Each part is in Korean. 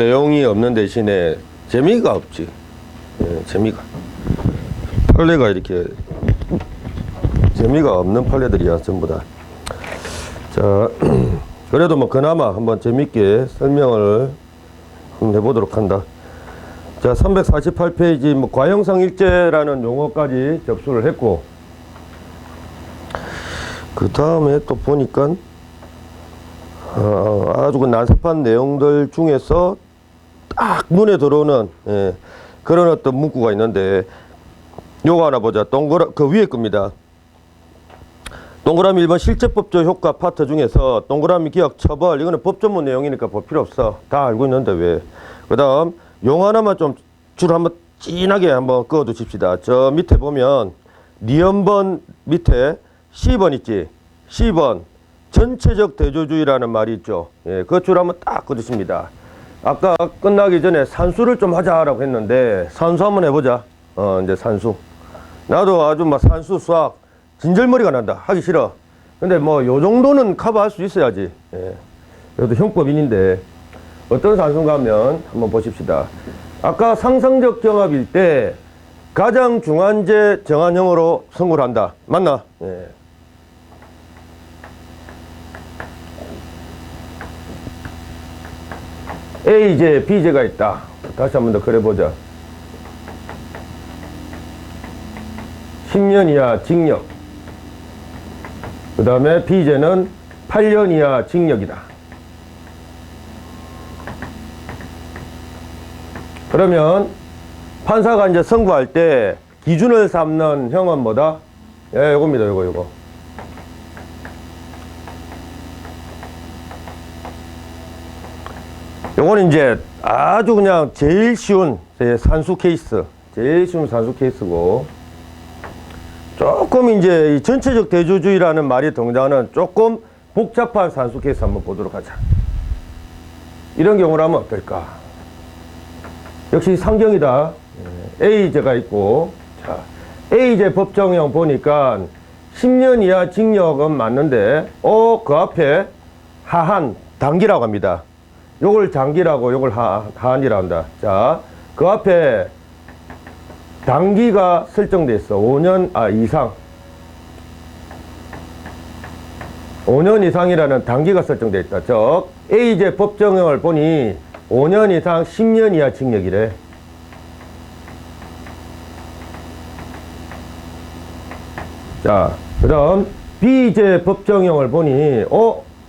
내용이 없는 대신에 재미가 없지. 예, 재미가. 판례가 이렇게 재미가 없는 판례들이야, 전부 다. 자, 그래도 뭐 그나마 한번 재밌게 설명을 한번 해보도록 한다. 자, 348페이지 뭐 과형상 일제라는 용어까지 접수를 했고, 그 다음에 또 보니까 아주 그 난삽한 내용들 중에서 딱 눈에 들어오는 그런 어떤 문구가 있는데, 요거 하나 보자. 그 위에 겁니다. 동그라미 1번 실제법적 효과 파트 중에서 동그라미 기억 처벌, 이거는 법조문 내용이니까 볼 필요 없어. 다 알고 있는데 왜. 그 다음 용 하나만 좀 줄 한번 진하게 한번 그어 두십시다. 저 밑에 보면 니은번 밑에 C번 있지. C번 전체적 대조주의라는 말이 있죠. 예, 그 줄 한번 딱 그어 주십니다. 아까 끝나기 전에 산수를 좀 하자라고 했는데 산수 한번 해보자. 이제 산수. 나도 아주 막 산수 수학 진절머리가 난다. 하기 싫어. 근데 뭐 요 정도는 커버할 수 있어야지. 예. 그래도 형법인인데 어떤 산수인가 하면 한번 보십시다. 아까 상상적 경합일 때 가장 중한제 정한형으로 선고를 한다. 맞나? 예. A제, B제가 있다. 다시 한번 더 그려보자. 10년 이하 징역. 그 다음에 B제는 8년 이하 징역이다. 그러면 판사가 이제 선고할 때 기준을 삼는 형은 뭐다? 예, 요겁니다. 요거. 요거는 이제 아주 그냥 제일 쉬운 산수 케이스. 제일 쉬운 산수 케이스고, 조금 이제 이 전체적 대조주의라는 말이 등장하는 조금 복잡한 산수 케이스 한번 보도록 하자. 이런 경우라면 어떨까? 역시 상경이다. A제가 있고, 자, A제 법정형 보니까 10년 이하 징역은 맞는데, 그 앞에 하한, 단기라고 합니다. 요걸 장기라고, 요걸 하한이라고 한다. 자, 그 앞에 단기가 설정돼 있어. 5년 이상. 5년 이상이라는 단기가 설정돼 있다. 즉, A제 법정형을 보니 5년 이상 10년 이하 징역이래. 자, 그 다음 B제 법정형을 보니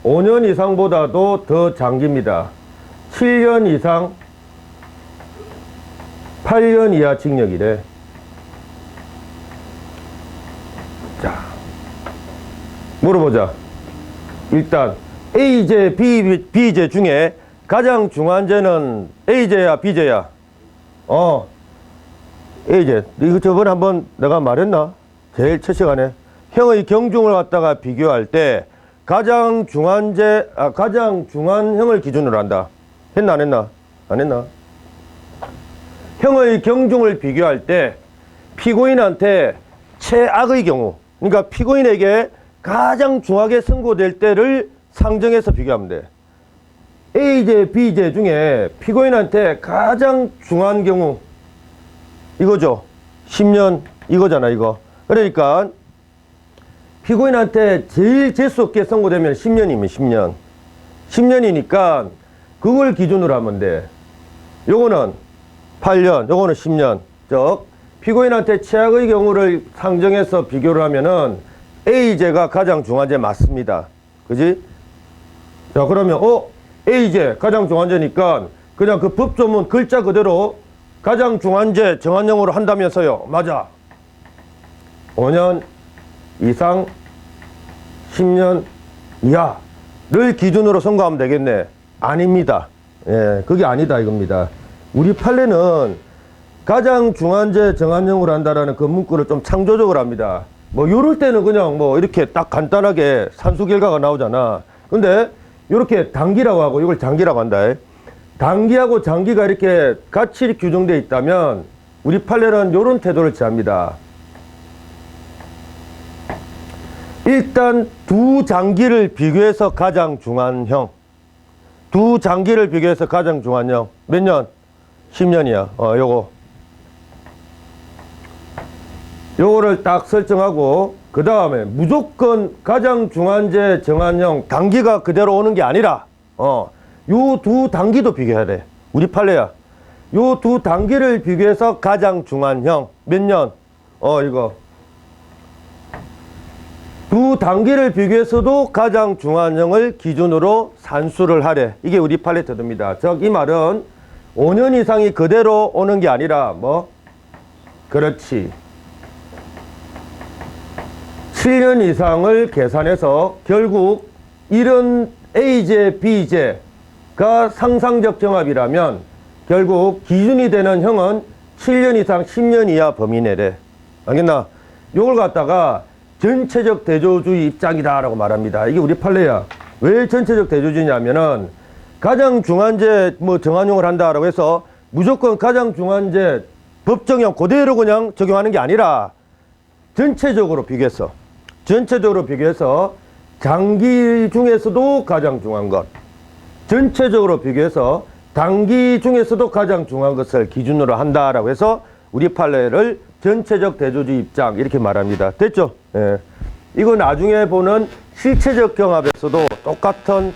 5년 이상보다도 더 장기입니다. 7년 이상 8년 이하 징역이래. 자, 물어보자. 일단 A제, B제 중에 가장 중한제는 A제야, B제야? A제. 이거 저번에 한번 내가 말했나? 제일 첫 시간에. 형의 경중을 갖다가 비교할 때 가장 중한제, 가장 중한형을 기준으로 한다. 했나, 안 했나? 안 했나? 형의 경중을 비교할 때 피고인한테 최악의 경우, 그러니까 피고인에게 가장 중하게 선고될 때를 상정해서 비교하면 돼. A제, B제 중에 피고인한테 가장 중한 경우 이거죠. 10년 이거잖아, 이거. 그러니까 피고인한테 제일 재수없게 선고되면 10년이면 10년. 10년이니까 그걸 기준으로 하면 돼. 요거는 8년, 요거는 10년. 즉, 피고인한테 최악의 경우를 상정해서 비교를 하면은 A제가 가장 중한제 맞습니다. 그지? 자, 그러면 A제 가장 중한제니까 그냥 그 법조문 글자 그대로 가장 중한제 정한형으로 한다면서요. 맞아. 5년 이상 10년 이하를 기준으로 선고하면 되겠네. 아닙니다. 예, 그게 아니다 이겁니다. 우리 판례는 가장 중한제 정한형으로 한다라는 그 문구를 좀 창조적으로 합니다. 뭐 요럴 때는 그냥 뭐 이렇게 딱 간단하게 산수 결과가 나오잖아. 근데 이렇게 단기라고 하고 이걸 장기라고 한다. 단기하고 장기가 이렇게 같이 규정되어 있다면 우리 판례는 이런 태도를 취합니다. 일단 두 장기를 비교해서 가장 중한 형, 두 장기를 비교해서 가장 중한형. 몇 년? 10년이야. 요거를 딱 설정하고, 그 다음에 무조건 가장 중한제 정한형 단기가 그대로 오는 게 아니라, 요 두 단기도 비교해야 돼. 우리 판례야. 요 두 단기를 비교해서 가장 중한형. 몇 년? 이거. 두 단기를 비교해서도 가장 중한형을 기준으로 산수를 하래. 이게 우리 판례 태도입니다. 즉, 이 말은 5년 이상이 그대로 오는 게 아니라, 그렇지. 7년 이상을 계산해서 결국 이런 A제, B제가 상상적 경합이라면 결국 기준이 되는 형은 7년 이상 10년 이하 범위 내래. 알겠나? 요걸 갖다가 전체적 대조주의 입장이다라고 말합니다. 이게 우리 판례야. 왜 전체적 대조주의냐면은 가장 중한제 정한형을 한다라고 해서 무조건 가장 중한제 법정형 그대로 그냥 적용하는 게 아니라 전체적으로 비교해서 장기 중에서도 가장 중한 것, 전체적으로 비교해서 단기 중에서도 가장 중한 것을 기준으로 한다라고 해서 우리 판례를 전체적 대조주의 입장 이렇게 말합니다. 됐죠? 예. 이거 나중에 보는 실체적 경합에서도 똑같은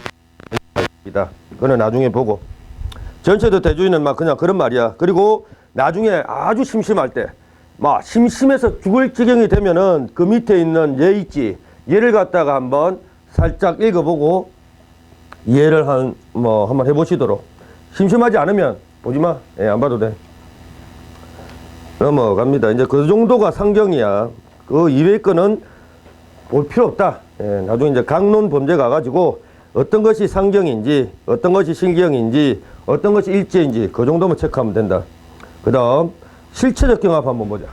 입니다. 그거는 나중에 보고. 전체적 대조주의는 막 그냥 그런 말이야. 그리고 나중에 아주 심심할 때, 심심해서 죽을 지경이 되면은 그 밑에 있는 얘 있지. 얘를 갖다가 한번 살짝 읽어보고 이해를 한번 해보시도록. 심심하지 않으면 보지 마. 예, 안 봐도 돼. 넘어갑니다. 이제 그 정도가 상경이야. 그 이외의 거는 볼 필요 없다. 예, 나중에 이제 강론 범죄 가가지고 어떤 것이 상경인지, 어떤 것이 실경인지, 어떤 것이 일제인지 그 정도만 체크하면 된다. 그 다음 실체적 경합 한번 보자.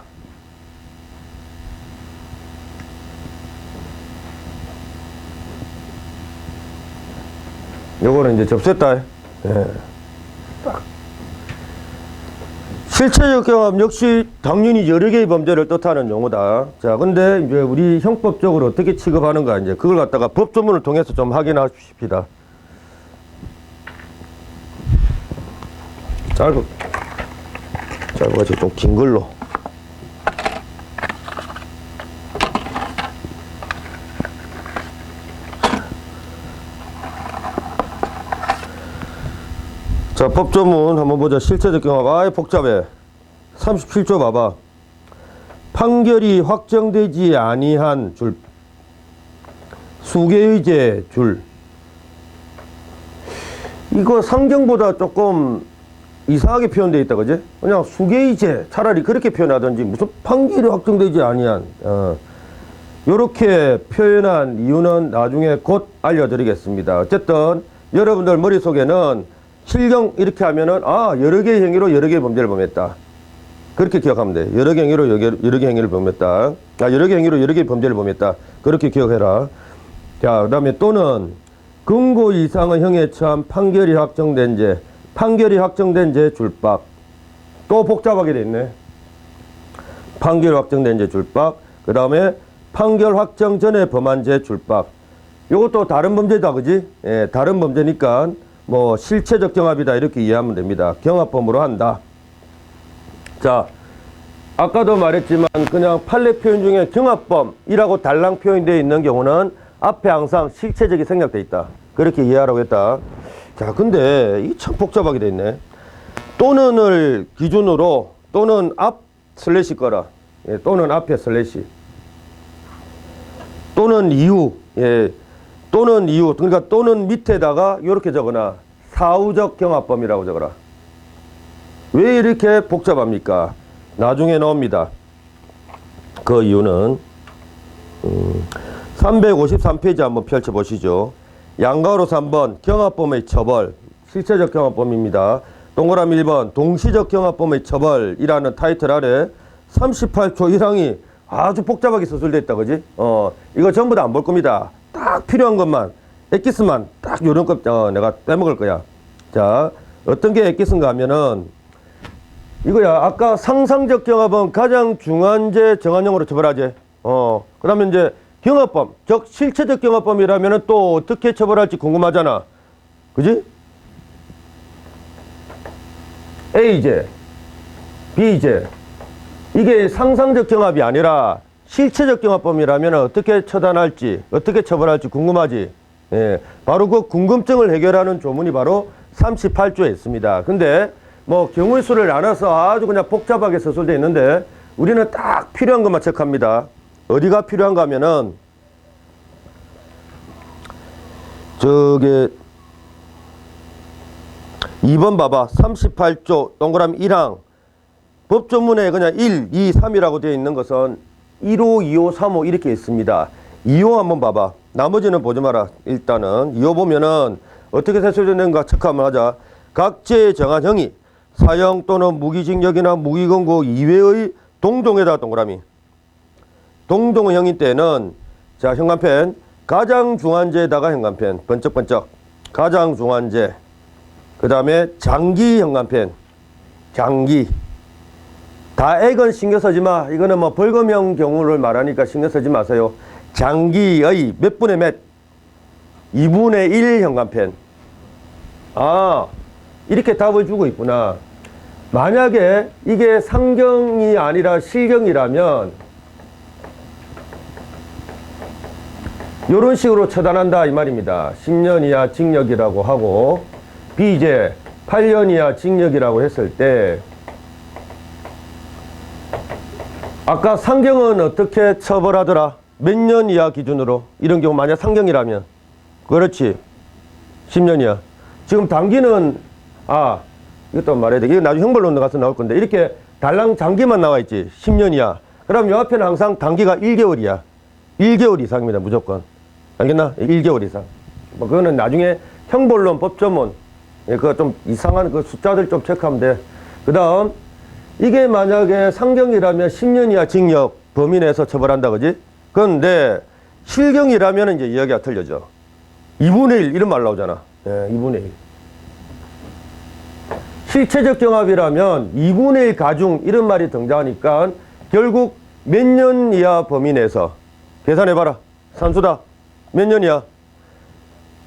요거는 이제 접수했다. 예. 실체적 경합 역시 당연히 여러 개의 범죄를 뜻하는 용어다. 자, 근데 이제 우리 형법적으로 어떻게 취급하는가, 이제 그걸 갖다가 법조문을 통해서 좀 확인하십시다. 짧아서 좀 긴 걸로. 자, 법조문 한번 보자. 실체적 경합. 복잡해. 37조 봐봐. 판결이 확정되지 아니한 줄. 수개의제 줄. 이거 상경보다 조금 이상하게 표현되어 있다, 그지? 그냥 수개의제. 차라리 그렇게 표현하든지 무슨 판결이 확정되지 아니한. 요렇게 표현한 이유는 나중에 곧 알려드리겠습니다. 어쨌든 여러분들 머릿속에는 실경 이렇게 하면은 여러 개의 행위로 여러 개의 범죄를 범했다. 그렇게 기억하면 돼. 여러 개의 행위로 여러 개의 행위를 범했다. 여러 개의 행위로 여러 개의 범죄를 범했다. 그렇게 기억해라. 자, 그다음에 또는 금고 이상의 형에 처한 판결이 확정된 죄 줄박. 또 복잡하게 돼 있네. 판결 확정된 죄 줄박. 그다음에 판결 확정 전에 범한 죄 줄박. 요것도 다른 범죄다, 그지? 예, 다른 범죄니까 실체적 경합이다 이렇게 이해하면 됩니다. 경합범으로 한다. 자, 아까도 말했지만 그냥 판례 표현 중에 경합범이라고 달랑 표현되어 있는 경우는 앞에 항상 실체적이 생략되어 있다. 그렇게 이해하라고 했다. 자, 근데 이 참 복잡하게 돼 있네. 또는을 기준으로 또는 앞 슬래시 거라. 예, 또는 앞에 슬래시. 또는 이후. 예. 또는 이유, 그러니까 또는 밑에다가 이렇게 적어놔. 사후적 경합범이라고 적어라. 왜 이렇게 복잡합니까? 나중에 나옵니다. 그 이유는 353페이지 한번 펼쳐보시죠. 양가로 3번 경합범의 처벌, 실체적 경합범입니다. 동그라미 1번 동시적 경합범의 처벌이라는 타이틀 아래 38초 1항이 아주 복잡하게 서술되어 있다, 그지? 이거 전부 다 안 볼 겁니다. 딱 필요한 것만, 엑기스만 딱 요런 거 내가 빼먹을 거야. 자, 어떤 게 엑기스인가 하면은 이거야. 아까 상상적 경합은 가장 중한죄 정한형으로 처벌하지. 그 다음에 이제 경합범, 즉 실체적 경합범이라면은 또 어떻게 처벌할지 궁금하잖아. 그지? A제, B제. 이게 상상적 경합이 아니라 실체적 경합범위라면 어떻게 처단할지, 어떻게 처벌할지 궁금하지. 예, 바로 그 궁금증을 해결하는 조문이 바로 38조에 있습니다. 근데 뭐 경우의 수를 나눠서 아주 그냥 복잡하게 서술되어 있는데 우리는 딱 필요한 것만 체크합니다. 어디가 필요한가 하면은 저기 2번 봐봐. 38조 동그라미 1항 법조문에 그냥 1, 2, 3이라고 되어 있는 것은 1호, 2호, 3호 이렇게 있습니다. 2호 한번 봐봐. 나머지는 보지 마라. 일단은 2호 보면은 어떻게 세술되는가 체크 한번 하자. 각제에 정한 형이 사형 또는 무기징역이나 무기금고 이외의 동종에다 동그라미. 동종의 형인 때는 자 현관펜 가장 중한죄에다가 현관펜 번쩍번쩍 가장 중한죄. 그 다음에 장기 현관펜 장기. 다 액은 신경 쓰지 마. 이거는 뭐 벌금형 경우를 말하니까 신경 쓰지 마세요. 장기의 몇 분의 몇? 2분의 1 현관펜. 아, 이렇게 답을 주고 있구나. 만약에 이게 상경이 아니라 실경이라면 이런 식으로 처단한다 이 말입니다. 10년 이하 징역이라고 하고 B제 8년 이하 징역이라고 했을 때 아까 상경은 어떻게 처벌하더라? 몇 년 이하 기준으로 이런 경우 만약 상경이라면 그렇지 10년 이하. 지금 단기는 이것도 말해야 돼. 이거 나중에 형벌론 가서 나올 건데 이렇게 달랑 장기만 나와 있지 10년 이하. 그럼 요 앞에는 항상 단기가 1개월이야. 1개월 이상입니다. 무조건. 알겠나? 1개월 이상. 뭐 그거는 나중에 형벌론 법조문 그거 좀 이상한 그 숫자들 좀 체크하면 돼. 그 다음 이게 만약에 상경이라면 10년 이하 징역 범위 내에서 처벌한다 그지? 그런데 실경이라면 이제 이야기가 틀려져. 2분의 1 이런 말 나오잖아. 예, 2분의 1. 실체적 경합이라면 2분의 1 가중 이런 말이 등장하니까 결국 몇 년 이하 범위 내에서 계산해봐라. 산수다. 몇 년 이하?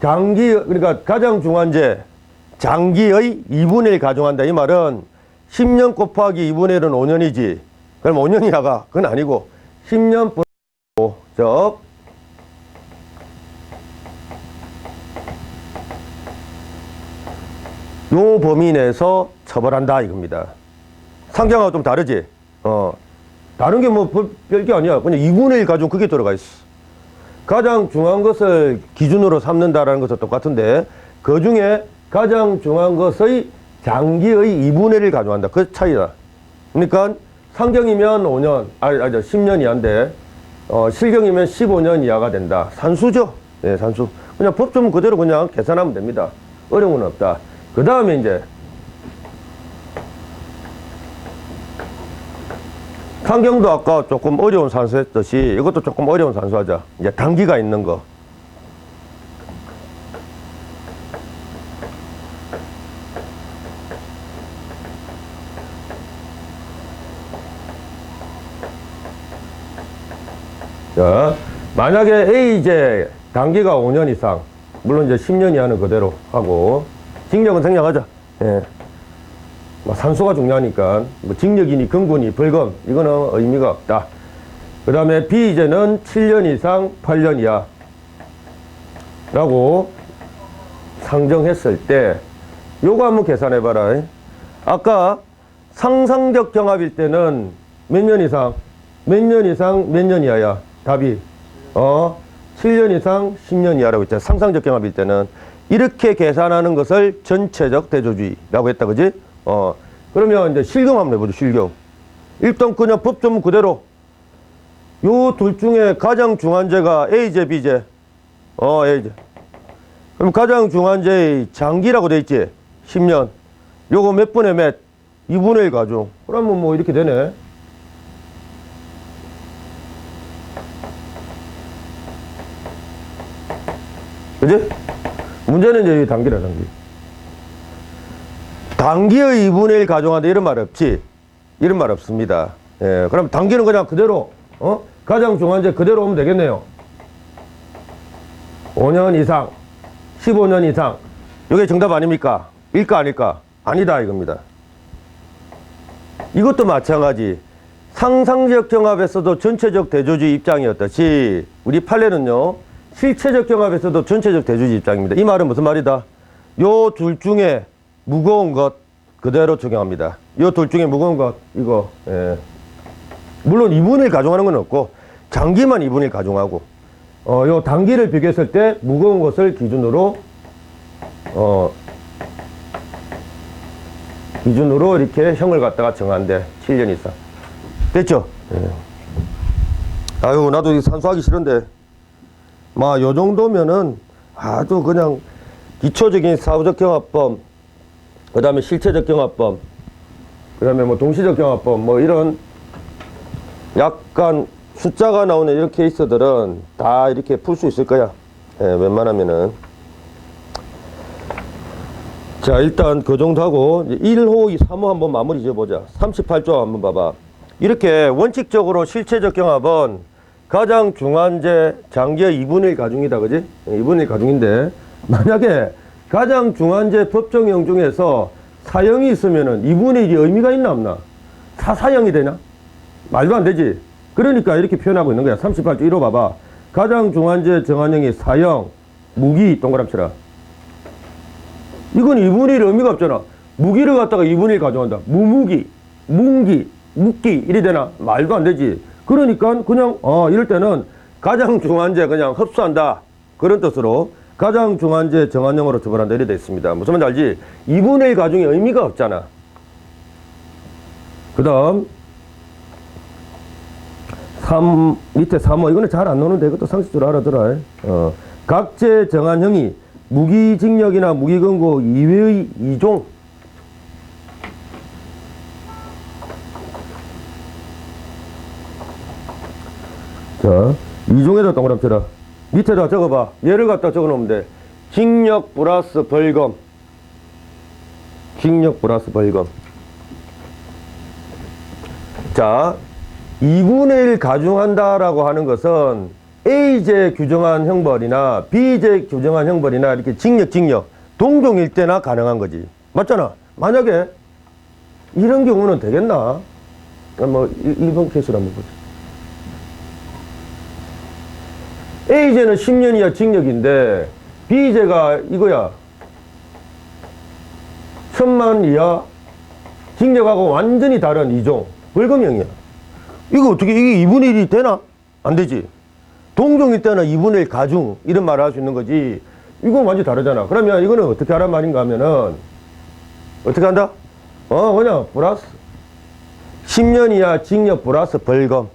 장기, 그러니까 가장 중한죄 장기의 2분의 1 가중한다. 이 말은 10년 곱하기 2분의 1은 5년이지. 그럼 5년 이하가 그건 아니고 10년 즉 요 범위 내에서 처벌한다 이겁니다. 상경하고 좀 다르지? 다른 게 뭐 별게 아니야. 그냥 2분의 1 가중 그게 들어가 있어. 가장 중요한 것을 기준으로 삼는다라는 것은 똑같은데 그 중에 가장 중요한 것의 장기의 2분의 1을 가져간다. 그 차이다. 그러니까 상경이면 5년, 10년 이하인데 실경이면 15년 이하가 된다. 산수죠. 네, 산수. 그냥 법조문 그대로 그냥 계산하면 됩니다. 어려운 건 없다. 그 다음에 이제 상경도 아까 조금 어려운 산수 했듯이 이것도 조금 어려운 산수 하자. 이제 단기가 있는 거. 자, 만약에 A제 단기가 5년 이상, 물론 이제 10년 이하는 그대로 하고, 징역은 생략하자. 예. 뭐 산수가 중요하니까, 뭐 징역이니 금고니 벌금, 이거는 의미가 없다. 그 다음에 B제는 7년 이상 8년 이하. 라고 상정했을 때, 요거 한번 계산해봐라. 아까 상상적 경합일 때는 몇 년 이상, 몇 년 이상, 몇 년 이하야. 답이 7년 이상 10년 이하라고 했잖아. 상상적 경합일 때는 이렇게 계산하는 것을 전체적 대조주의라고 했다 그지? 그러면 이제 실경 한번 해보죠. 실경. 일단 그냥 법조문 그대로 요 둘 중에 가장 중한죄가 A제 B제. A제. 그럼 가장 중한죄의 장기라고 돼 있지? 10년. 요거 몇 분의 몇? 2분의 1 가중. 그러면 뭐 이렇게 되네. 그지? 문제는 이제 단기라, 단기. 단기의 2분의 1 가중한다 이런 말 없지? 이런 말 없습니다. 예, 그럼 단기는 그냥 그대로, 가장 중한죄 그대로 오면 되겠네요. 5년 이상, 15년 이상. 이게 정답 아닙니까? 일까 아닐까? 아니다, 이겁니다. 이것도 마찬가지. 상상적 경합에서도 전체적 대조주의 입장이었듯이 우리 판례는요, 실체적 경합에서도 전체적 대조주의 입장입니다. 이 말은 무슨 말이다? 요 둘 중에 무거운 것 그대로 적용합니다. 요 둘 중에 무거운 것, 이거, 예. 물론 2분의 1 가중하는 건 없고, 장기만 2분의 1 가중하고, 요 단기를 비교했을 때 무거운 것을 기준으로, 이렇게 형을 갖다가 정한대. 7년 이상. 됐죠? 예. 아유, 나도 이 산수하기 싫은데. 요 정도면은 아주 그냥 기초적인 사후적 경합법, 그 다음에 실체적 경합법, 그 다음에 뭐 동시적 경합법, 뭐 이런 약간 숫자가 나오는 이런 케이스들은 다 이렇게 풀 수 있을 거야. 예, 웬만하면은. 자, 일단 그 정도 하고 1호, 2, 3호 한번 마무리 지어보자. 38조 한번 봐봐. 이렇게 원칙적으로 실체적 경합은 가장 중한제 장기의 2분의 1 가중이다. 그지? 2분의 1 가중인데, 만약에 가장 중한제 법정형 중에서 사형이 있으면은 2분의 1이 의미가 있나 없나? 사사형이 되나? 말도 안 되지. 그러니까 이렇게 표현하고 있는 거야. 38조 1호 봐봐. 가장 중한제 정한형이 사형, 무기, 동그라미 쳐라. 이건 2분의 1 의미가 없잖아. 무기를 갖다가 2분의 1 가져간다. 무무기, 뭉기, 묵기, 이리 되나? 말도 안 되지. 그러니까 그냥, 이럴 때는 가장 중한제 그냥 흡수한다. 그런 뜻으로 가장 중한제 정한형으로 처벌한다. 이래 돼 있습니다. 무슨 말인지 알지? 2분의 1 가중의 의미가 없잖아. 그 다음, 밑에 3호. 이거는 잘 안 나오는데 이것도 상식적으로 알아들어야 해. 각제 정한형이 무기징역이나 무기금고 이외의 2종. 자, 2종에다 동그라미 쳐라. 밑에다 적어봐. 얘를 갖다 적어 놓으면 돼. 징역 플러스 벌금. 징역 플러스 벌금. 자, 2분의 1 가중한다라고 하는 것은 A제 규정한 형벌이나 B제 규정한 형벌이나 이렇게 징역 동종일 때나 가능한 거지. 맞잖아. 만약에 이런 경우는 되겠나? 뭐 1번 케이스로 한번 보자. A제는 10년 이하 징역인데 B제가 이거야. 1000만 이하 징역하고 완전히 다른 2종 벌금형이야. 이거 어떻게 이게 2분의 1이 되나? 안 되지. 동종일 때는 2분의 1 가중 이런 말을 할 수 있는 거지. 이건 완전히 다르잖아. 그러면 이거는 어떻게 하란 말인가 하면은 어떻게 한다? 그냥 플러스 10년 이하 징역 플러스 벌금.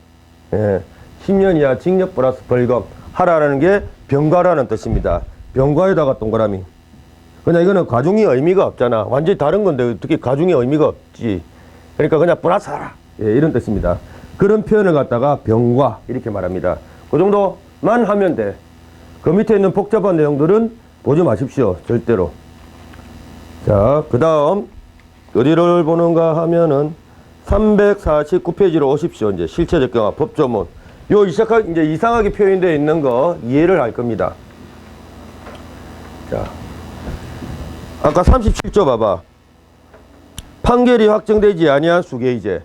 예. 10년 이하 징역 플러스 벌금 하라는 게 병과라는 뜻입니다. 병과에다가 동그라미. 그냥 이거는 가중이 의미가 없잖아. 완전히 다른 건데 어떻게 가중이 의미가 없지. 그러니까 그냥 플러스 하라. 예, 이런 뜻입니다. 그런 표현을 갖다가 병과 이렇게 말합니다. 그 정도만 하면 돼. 그 밑에 있는 복잡한 내용들은 보지 마십시오. 절대로. 자, 그 다음 어디를 보는가 하면은 349페이지로 오십시오. 이제 실체적 경합 법조문. 요 이제 이상하게 표현되어 있는 거 이해를 할 겁니다. 자, 아까 37조 봐봐. 판결이 확정되지 아니한 수개의제.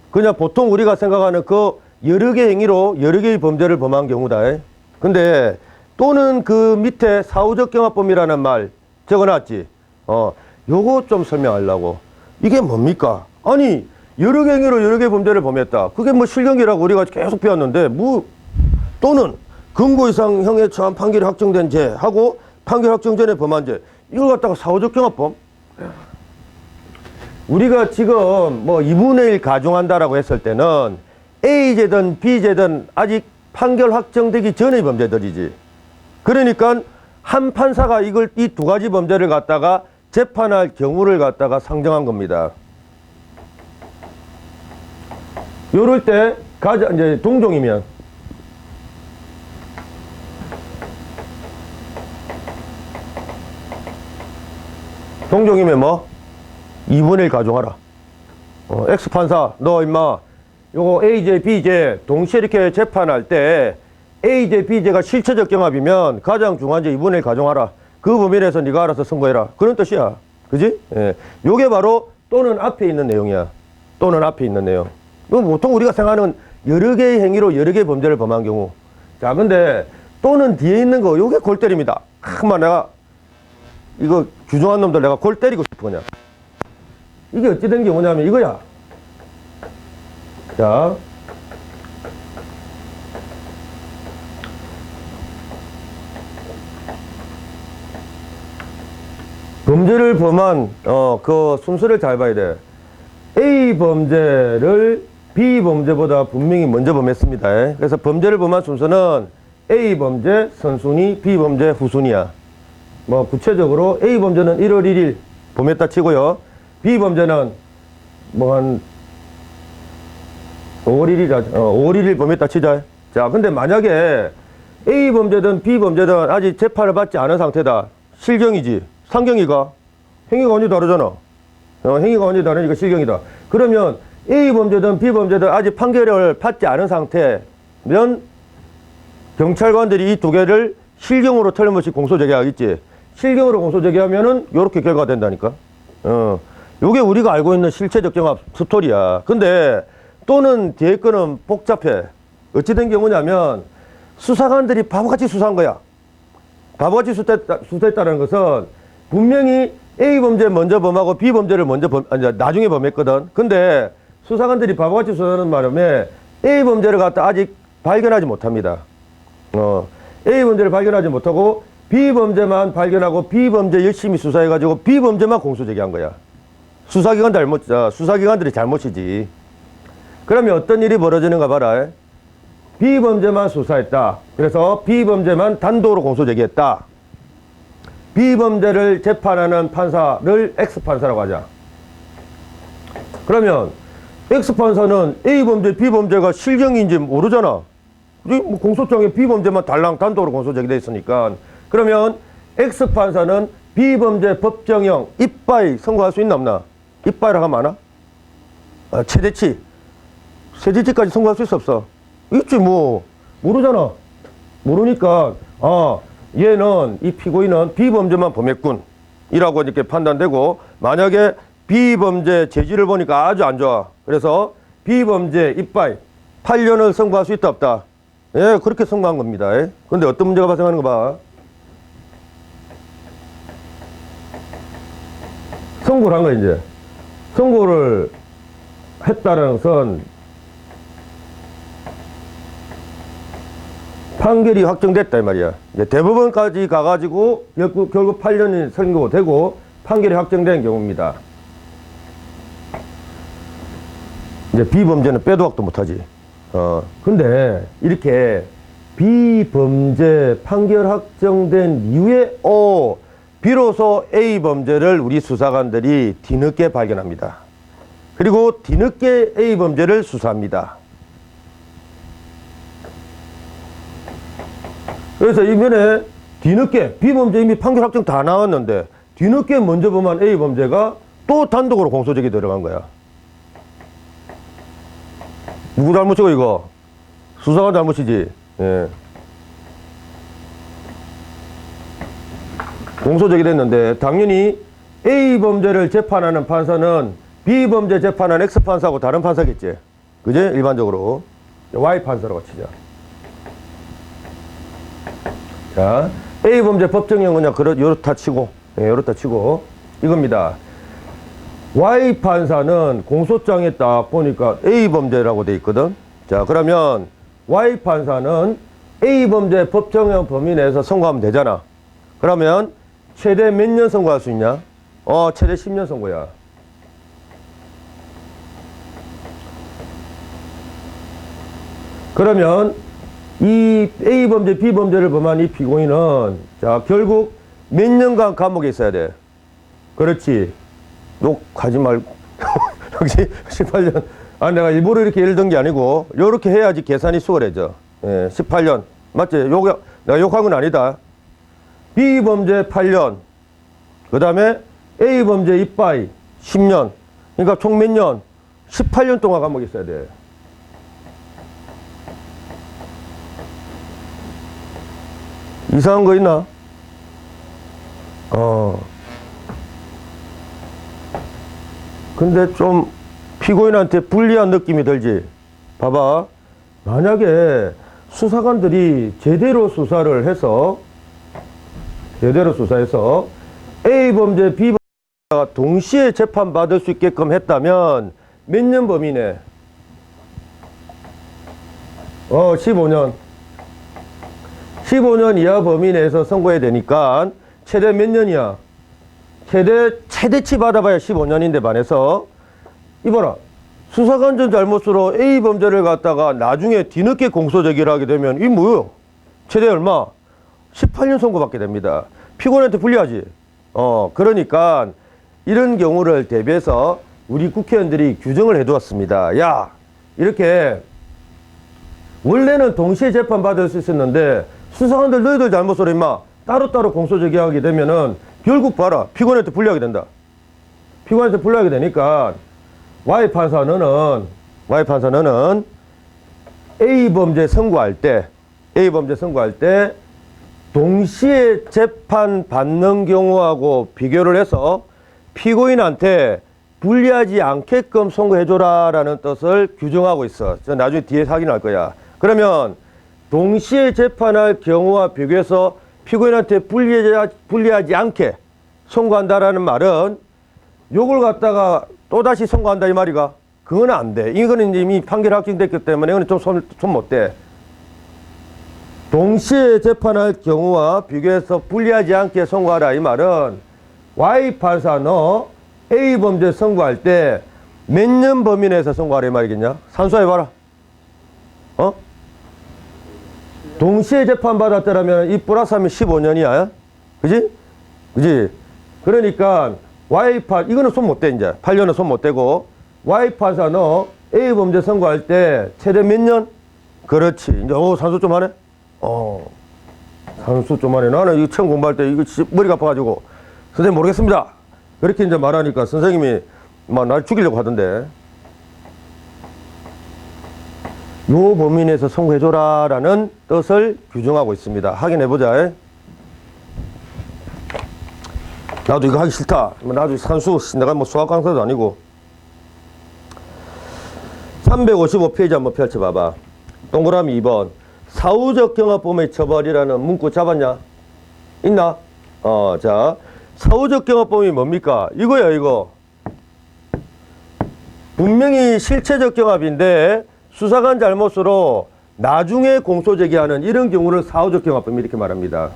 그냥 보통 우리가 생각하는 그 여러 개의 행위로 여러 개의 범죄를 범한 경우다. 근데 또는 그 밑에 사후적 경합범이라는 말 적어놨지. 요거 좀 설명하려고. 이게 뭡니까? 아니 여러 개 행위로 여러 개의 범죄를 범했다. 그게 뭐 실경이라고 우리가 계속 배웠는데 또는 금고 이상 형에 처한 판결이 확정된 죄하고 판결 확정 전에 범한 죄. 이걸 갖다가 사후적 경합범? 우리가 지금 뭐 2분의 1 가중한다라고 했을 때는 A제든 B제든 아직 판결 확정되기 전의 범죄들이지. 그러니까 한 판사가 이 두 가지 범죄를 갖다가 재판할 경우를 갖다가 상정한 겁니다. 요럴 때 이제 동종이면 뭐? 2분의 1 가중하라. X판사, 너 임마, 요거 A제, B제 동시에 이렇게 재판할 때 A제, B제가 실체적 경합이면 가장 중한제 2분의 1 가중하라. 그 범위 내에서 네가 알아서 선고해라. 그런 뜻이야. 그지? 예. 요게 바로 또는 앞에 있는 내용이야. 또는 앞에 있는 내용. 이건 보통 우리가 생각하는 여러 개의 행위로 여러 개의 범죄를 범한 경우. 자, 근데 또는 뒤에 있는 거, 요게 골 때립니다. 한번 내가 이거 규정한 놈들 내가 골 때리고 싶은 거냐. 이게 어찌된 경우냐면 이거야. 자. 범죄를 범한, 그 순서를 잘 봐야 돼. A 범죄를 B 범죄보다 분명히 먼저 범했습니다. 그래서 범죄를 범한 순서는 A 범죄 선순위, B 범죄 후순위야. 뭐, 구체적으로 A 범죄는 1월 1일 범했다 치고요. B 범죄는 뭐 한 5월 1일, 5월 1일 범했다 치자. 자, 근데 만약에 A 범죄든 B 범죄든 아직 재판을 받지 않은 상태다. 실경이지. 상경이가. 행위가 완전히 다르잖아. 행위가 완전히 다르니까 실경이다. 그러면 A 범죄든 B 범죄든 아직 판결을 받지 않은 상태면 경찰관들이 이 두 개를 실경으로 틀림없이 공소제기하겠지. 실경으로 공소제기하면은 요렇게 결과가 된다니까. 요게 우리가 알고 있는 실체적 정합 스토리야. 근데 또는 뒤에 거는 복잡해. 어찌된 경우냐면 수사관들이 바보같이 수사한 거야. 바보같이 수사했다는 것은 분명히 A 범죄 먼저 범하고 B 범죄를 나중에 범했거든. 근데 수사관들이 바보같이 수사하는 바람에 A 범죄를 갖다 아직 발견하지 못합니다. A 범죄를 발견하지 못하고 B 범죄만 발견하고 B 범죄 열심히 수사해가지고 B 범죄만 공소제기한 거야. 수사기관들이 잘못이지. 그러면 어떤 일이 벌어지는가 봐라. B 범죄만 수사했다. 그래서 B 범죄만 단독으로 공소제기했다. B 범죄를 재판하는 판사를 X 판사라고 하자. 그러면 X 판사는 A 범죄, B 범죄가 실경인지 모르잖아. 공소장에 B 범죄만 달랑 단독으로 공소제기돼 있으니까. 그러면 X 판사는 B 범죄 법정형 입바이 선고할 수 있나 없나? 입바이라고 하면 아나? 최대치, 세제치까지 선고할 수 있어 없어? 있지 뭐. 모르잖아. 모르니까 얘는 이 피고인은 B범죄만 범했군 이라고 이렇게 판단되고, 만약에 B범죄 재질을 보니까 아주 안 좋아. 그래서 B범죄 입바이 8년을 선고할 수 있다 없다? 예, 그렇게 선고한 겁니다. 근데 어떤 문제가 발생하는 거 봐. 선고를 한 거야. 이제 선고를 했다는 것은 판결이 확정됐다 이 말이야. 이제 대법원까지 가가지고 결국 8년이 선고되고 판결이 확정된 경우입니다. 이제 B범죄는 빼도 박도 못하지. 근데 이렇게 B범죄 판결 확정된 이후에 비로소 A범죄를 우리 수사관들이 뒤늦게 발견합니다. 그리고 뒤늦게 A범죄를 수사합니다. 그래서 이번에 뒤늦게 B범죄 이미 판결 확정 다 나왔는데 뒤늦게 먼저 범한 A범죄가 또 단독으로 공소제기 들어간 거야. 누구 잘못이고 이거? 수사관 잘못이지. 예. 공소제기 됐는데 당연히 A범죄를 재판하는 판사는 B범죄 재판한 X판사하고 다른 판사겠지. 그지? 일반적으로. Y판사라고 치자. 자, A범죄 법정형 그냥 요렇다 치고, 요렇다 치고, 이겁니다. Y판사는 공소장에 딱 보니까 A범죄라고 돼 있거든. 자, 그러면 Y판사는 A범죄 법정형 범위 내에서 선고하면 되잖아. 그러면 최대 몇 년 선고할 수 있냐? 최대 10년 선고야. 그러면 이 A범죄, B범죄를 범한 이 피고인은 자, 결국 몇 년간 감옥에 있어야 돼. 그렇지. 욕하지 말고. 역시 18년. 내가 일부러 이렇게 예를 든 게 아니고, 요렇게 해야지 계산이 수월해져. 18년. 맞지? 내가 욕한 건 아니다. B범죄 8년. 그 다음에 A범죄 입바이 10년. 그러니까 총 몇 년? 18년 동안 감옥에 있어야 돼. 이상한 거 있나? 근데 좀 피고인한테 불리한 느낌이 들지. 봐봐. 만약에 수사관들이 제대로 수사해서 A 범죄, B 범죄가 동시에 재판받을 수 있게끔 했다면 몇 년 범위네? 15년. 15년 이하 범위 내에서 선고해야 되니까 최대 몇 년이야? 최대치 받아봐야 15년인데 반해서 이봐라. 수사관전 잘못으로 A 범죄를 갖다가 나중에 뒤늦게 공소제기를 하게 되면 이 뭐요? 최대 얼마? 18년 선고받게 됩니다. 피고인한테 불리하지. 그러니까 이런 경우를 대비해서 우리 국회의원들이 규정을 해두었습니다. 야, 이렇게 원래는 동시에 재판받을 수 있었는데 수사관들 너희들 잘못으로 임마 따로따로 공소제기하게 되면은 결국 봐라. 피고인한테 불리하게 된다. 피고인한테 불리하게 되니까 Y 판사는 A 범죄 선고할 때 동시에 재판 받는 경우하고 비교를 해서 피고인한테 불리하지 않게끔 선고해줘라라는 뜻을 규정하고 있어. 저 나중에 뒤에 확인할 거야. 그러면 동시에 재판할 경우와 비교해서 피고인한테 불리하지 않게 선고한다라는 말은 요걸 갖다가 또다시 선고한다 이 말이가? 그건 안 돼. 이거는 이미 판결 확정됐기 때문에 이거는 좀 손 못 대. 동시에 재판할 경우와 비교해서 불리하지 않게 선고하라 이 말은 Y 판사 너 A 범죄 선고할 때 몇 년 범위 내에서 선고하라 이 말이겠냐? 산수해봐라. 동시에 재판받았더라면 이 플러스 하면 15년이야. 그지? 그러니까 이거는 손 못 대, 이제. 8년은 손 못 대고, Y 판사 너 A 범죄 선고할 때 최대 몇 년? 그렇지. 이제, 산수 좀 하네? 산수 좀 하네. 나는 이거 처음 공부할 때 이거 머리가 아파가지고, 선생님 모르겠습니다. 그렇게 이제 말하니까 선생님이 막 날 죽이려고 하던데. 요 범위 내에서 선고해줘라라는 뜻을 규정하고 있습니다. 확인해보자. 나도 이거 하기 싫다. 나도 산수, 내가 뭐 수학 강사도 아니고. 355페이지 한번 펼쳐봐봐. 동그라미 2번. 사후적 경합범의 처벌이라는 문구 잡았냐? 있나? 자. 사후적 경합범이 뭡니까? 이거야, 이거. 분명히 실체적 경합인데, 수사관 잘못으로 나중에 공소제기하는 이런 경우를 사후적 경합범 이렇게 말합니다.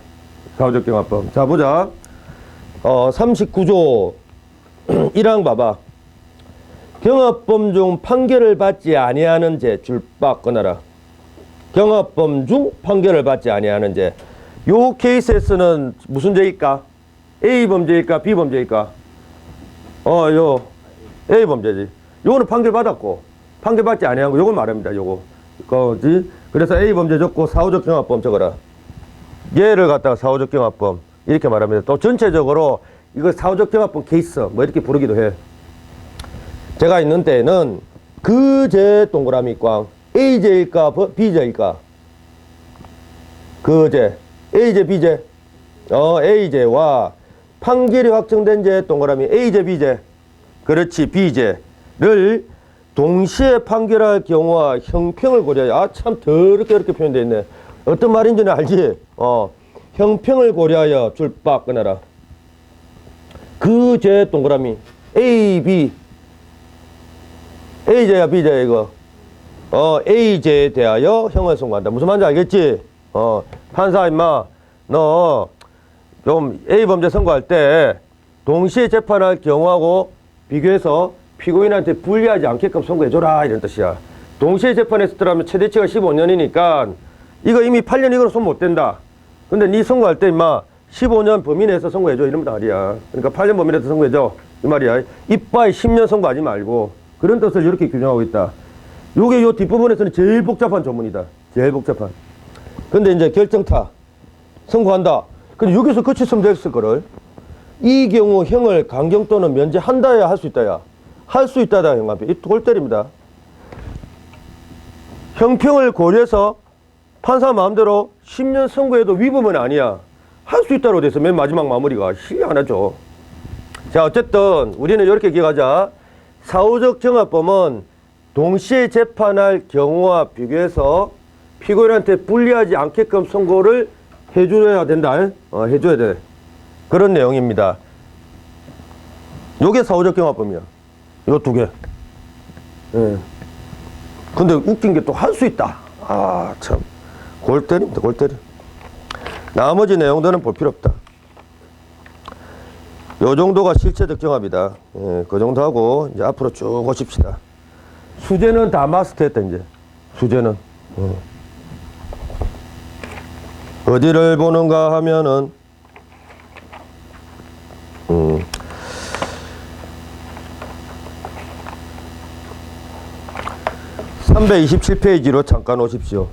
사후적 경합범. 자, 보자. 39조 1항 봐봐. 경합범 중 판결을 받지 아니하는 죄 줄박 끊어라. 경합범 중 판결을 받지 아니하는 죄. 요 케이스에서는 무슨 죄일까? A 범죄일까? B 범죄일까? 요 A 범죄지. 요거는 판결 받았고 판결 받지 아니한 거 요걸 말합니다. 요거. 그래서 A 범죄 적고 사후적 경합범 적어라. 얘를 갖다가 사후적 경합범 이렇게 말합니다. 또 전체적으로 이거 사후적 경합범 케이스 뭐 이렇게 부르기도 해. 제가 있는 때는 그 죄 동그라미 꽝 A죄일까 B죄일까? 그 죄 A죄 B죄. A죄와 판결이 확정된 죄 동그라미 A죄 B죄. 그렇지. B죄를 동시에 판결할 경우와 형평을 고려하여 참 더럽게 이렇게 표현되어 있네. 어떤 말인지는 알지? 형평을 고려하여 줄박 끊어라. 그 죄 동그라미 A, B A죄야 B죄야 이거. A죄에 대하여 형을 선고한다. 무슨 말인지 알겠지? 판사 임마 너 좀 A 범죄 선고할 때 동시에 재판할 경우하고 비교해서 피고인한테 불리하지 않게끔 선고해줘라 이런 뜻이야. 동시에 재판했었더라면 최대치가 15년이니까 이거 이미 8년 이거는 손 못 댄다. 근데 네 선고할 때 임마 15년 범위 내에서 선고해줘 이런 말이야. 그러니까 8년 범위 내에서 선고해줘 이 말이야. 이빠이 10년 선고하지 말고 그런 뜻을 이렇게 규정하고 있다. 요게 요 뒷부분에서는 제일 복잡한 조문이다. 제일 복잡한. 근데 이제 결정타 선고한다. 근데 여기서 그쳤으면 됐을 거를. 이 경우 형을 강경 또는 면제한다야 할 수 있다야. 할 수 있다다 형 앞에. 이 골 때립니다. 형평을 고려해서 판사 마음대로 10년 선고해도 위법은 아니야. 할 수 있다로 돼서 맨 마지막 마무리가 시위 안 하죠. 자, 어쨌든 우리는 이렇게 기억하자. 사후적 정합범은 동시에 재판할 경우와 비교해서 피고인한테 불리하지 않게끔 선고를 해줘야 된다. 해줘야 돼. 그런 내용입니다. 요게 사후적 경합범이야. 요 두 개. 예. 근데 웃긴 게 또 할 수 있다. 아, 참. 골 때립니다, 골 때려. 나머지 내용들은 볼 필요 없다. 요 정도가 실체적 정합이다. 예, 그 정도 하고, 이제 앞으로 쭉 오십시다. 수제는 다 마스터했다, 이제. 수제는. 어디를 보는가 하면은, 327페이지로 잠깐 오십시오.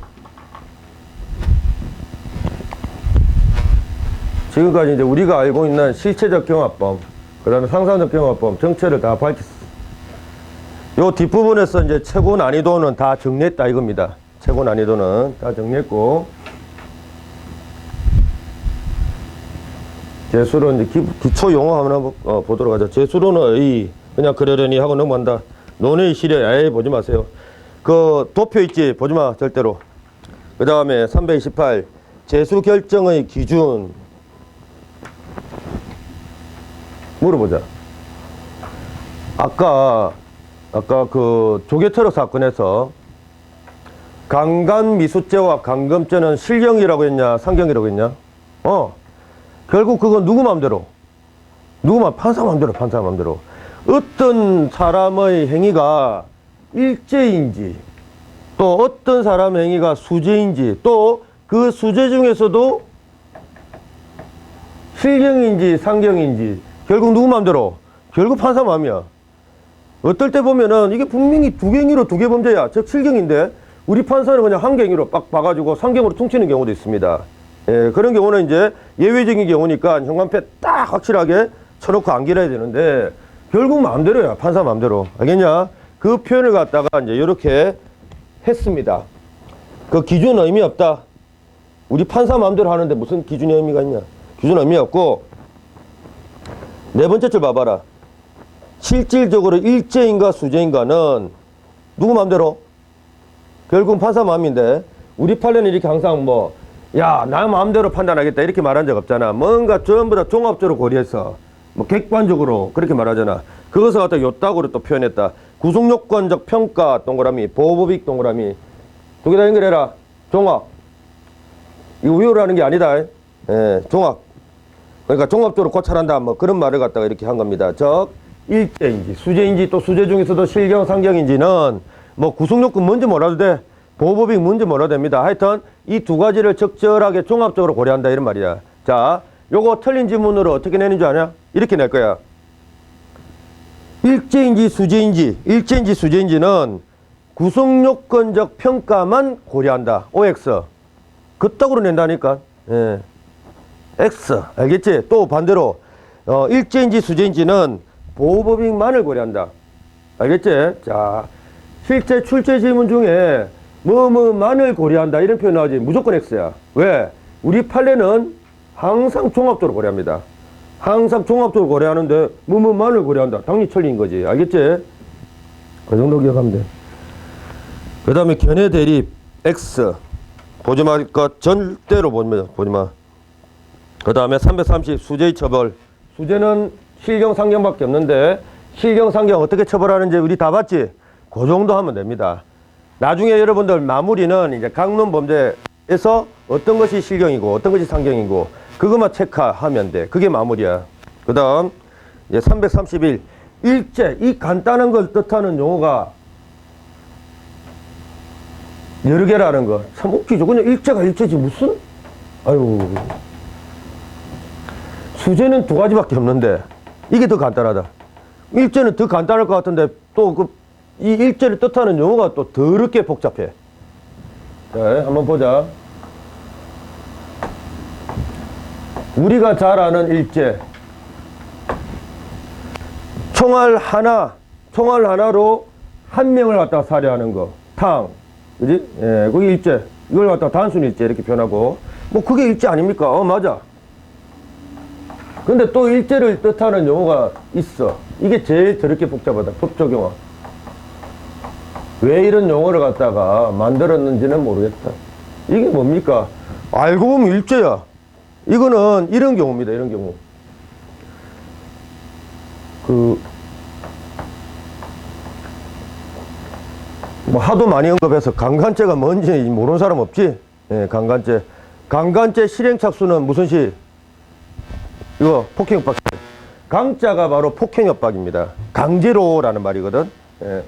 지금까지 이제 우리가 알고 있는 실체적 경합범, 그 다음에 상상적 경합범, 정체를 다 밝혔어. 요 뒷부분에서 이제 최고 난이도는 다 정리했다 이겁니다. 최고 난이도는 다 정리했고, 재수로 이제 기초 용어 한번 보도록 하죠. 재수로는 의, 그냥 그러려니 하고 넘어간다. 논의 시려, 아예 보지 마세요. 그 도표 있지? 보지 마, 절대로. 그 다음에 328, 재수 결정의 기준. 물어보자. 아까 그 조개트럭 사건에서 강간미수죄와 강금죄는 실경이라고 했냐, 상경이라고 했냐? 결국 그건 누구 맘대로? 판사 맘대로, 판사 맘대로. 어떤 사람의 행위가 일죄인지, 또 어떤 사람의 행위가 수죄인지, 또 그 수죄 중에서도 실경인지 상경인지, 결국 누구 맘대로? 결국 판사 맘이야. 어떨 때 보면은 이게 분명히 두 경위로 두 개 범죄야. 즉 실경인데 우리 판사는 그냥 한 경위로 빡 봐가지고 상경으로 퉁치는 경우도 있습니다. 예, 그런 경우는 이제 예외적인 경우니까 형관패 딱 확실하게 쳐놓고 안길어야 되는데 결국 마음대로야. 판사 마음대로. 알겠냐? 그 표현을 갖다가 이제 이렇게 했습니다. 그 기준은 의미 없다. 우리 판사 마음대로 하는데 무슨 기준의 의미가 있냐? 기준은 의미 없고, 네 번째 줄 봐봐라. 실질적으로 일죄인가 수죄인가는 누구 마음대로? 결국은 판사 마음인데, 우리 판례는 이렇게 항상 뭐, 야, 나 마음대로 판단하겠다 이렇게 말한 적 없잖아. 뭔가 전부 다 종합적으로 고려해서 뭐 객관적으로 그렇게 말하잖아. 그것을 갖다 요따구로 또 표현했다. 구속요건적 평가 동그라미, 보호법익 동그라미. 두 개 다 연결해라. 종합. 이거 우유를 하는 게 아니다. 예, 종합. 그러니까 종합적으로 고찰한다. 뭐 그런 말을 갖다가 이렇게 한 겁니다. 즉, 일죄인지, 수죄인지, 또 수죄 중에서도 실경, 상경인지는 뭐 구속요건 뭔지 몰라도 돼. 보호법익 뭔지 몰라도 됩니다. 하여튼 이 두 가지를 적절하게 종합적으로 고려한다 이런 말이야. 자, 요거 틀린 지문으로 어떻게 내는 줄 아냐? 이렇게 낼 거야. 일죄인지 수죄인지 수죄인지는 구속요건적 평가만 고려한다. OX. 그따구로 낸다니까. 예. X. 알겠지? 또 반대로 일죄인지 수죄인지는 보호법익만을 고려한다. 알겠지? 자, 실제 출제 지문 중에 뭐뭐만을 고려한다 이런 표현 나오지. 무조건 X야. 왜? 우리 판례는 항상 종합적으로 고려합니다. 항상 종합적으로 고려하는데 뭐뭐만을 고려한다. 당연히 틀린 거지. 알겠지? 그 정도 기억하면 돼. 그 다음에 견해 대립 X. 보지 마. 절대로 보지 마. 그 다음에 330 수재의 처벌. 수재는 실경 상경밖에 없는데 실경 상경 어떻게 처벌하는지 우리 다 봤지? 그 정도 하면 됩니다. 나중에 여러분들 마무리는 이제 강론 범죄에서 어떤 것이 실경이고 어떤 것이 상경이고 그것만 체크하면 돼. 그게 마무리야. 그 다음 이제 331 일죄. 이 간단한 걸 뜻하는 용어가 여러 개라는 거. 참 웃기죠. 그냥 일죄가 일죄지 무슨? 아유. 수죄는 두 가지밖에 없는데 이게 더 간단하다. 일죄는 더 간단할 것 같은데 또 이 일죄를 뜻하는 용어가 또 더럽게 복잡해. 자, 한번 보자. 우리가 잘 아는 일죄. 총알 하나로 한 명을 갖다가 살해하는 거. 탕. 그지? 예, 그게 일죄. 이걸 갖다가 단순 일죄 이렇게 표현하고. 뭐 그게 일죄 아닙니까? 맞아. 근데 또 일죄를 뜻하는 용어가 있어. 이게 제일 더럽게 복잡하다. 법조경화. 왜 이런 용어를 갖다가 만들었는지는 모르겠다. 이게 뭡니까? 알고 보면 일제야. 이거는 이런 경우입니다. 이런 경우. 뭐 하도 많이 언급해서 강간죄가 뭔지 모르는 사람 없지? 예, 강간죄. 강간죄 실행착수는 무슨 시? 이거 폭행협박. 강자가 바로 폭행협박입니다. 강제로라는 말이거든. 예,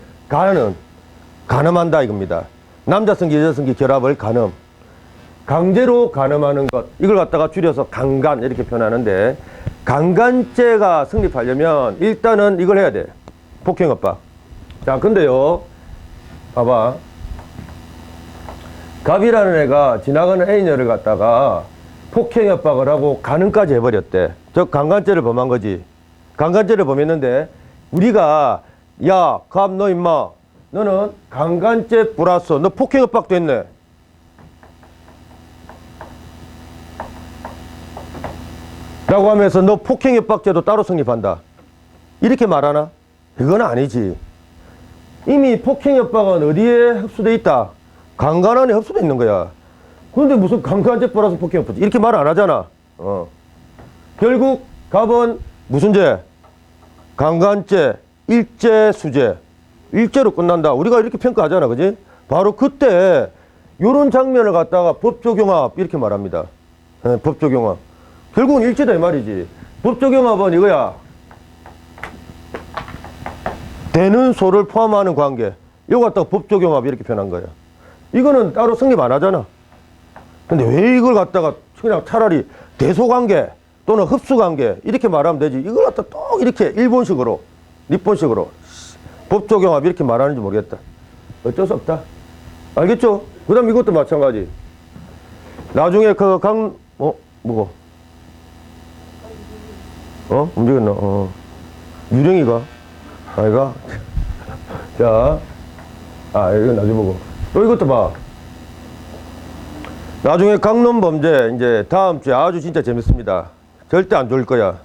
간음한다 이겁니다. 남자성기 여자성기 결합을 간음. 강제로 간음하는 것, 이걸 갖다가 줄여서 강간 이렇게 표현하는데, 강간죄가 성립하려면 일단은 이걸 해야 돼. 폭행협박. 자, 근데요, 봐봐. 갑이라는 애가 지나가는 애인여를 갖다가 폭행협박을 하고 간음까지 해버렸대. 즉 강간죄를 범한 거지. 강간죄를 범했는데 우리가 야, 갑 너 임마, 너는 강간죄 플러스 너 폭행협박도 했네. 라고 하면서 너 폭행협박죄도 따로 성립한다. 이렇게 말하나? 이건 아니지. 이미 폭행협박은 어디에 흡수돼 있다? 강간 안에 흡수돼 있는 거야. 그런데 무슨 강간죄 플러스 폭행협박 이렇게 말 안 하잖아. 결국 갑은 무슨 죄? 강간죄, 일죄, 수죄. 일죄로 끝난다. 우리가 이렇게 평가하잖아. 그지? 바로 그때 요런 장면을 갖다가 법조경합 이렇게 말합니다. 법조경합. 결국은 일죄다 이 말이지. 법조경합은 이거야. 되는 소를 포함하는 관계. 이거 갖다가 법조경합 이렇게 표현한 거야. 이거는 따로 성립 안 하잖아. 근데 왜 이걸 갖다가 그냥 차라리 대소관계 또는 흡수관계 이렇게 말하면 되지. 이걸 갖다 또 이렇게 일본식으로,日本식으로 법조경합 이렇게 말하는지 모르겠다. 어쩔 수 없다. 알겠죠? 그 다음 이것도 마찬가지. 나중에 뭐고? 움직였나? 유령이가? 아이가? 자, 이거 나중에 보고. 또 이것도 봐. 나중에 강론범죄, 이제 다음 주에 아주 진짜 재밌습니다. 절대 안 좋을 거야.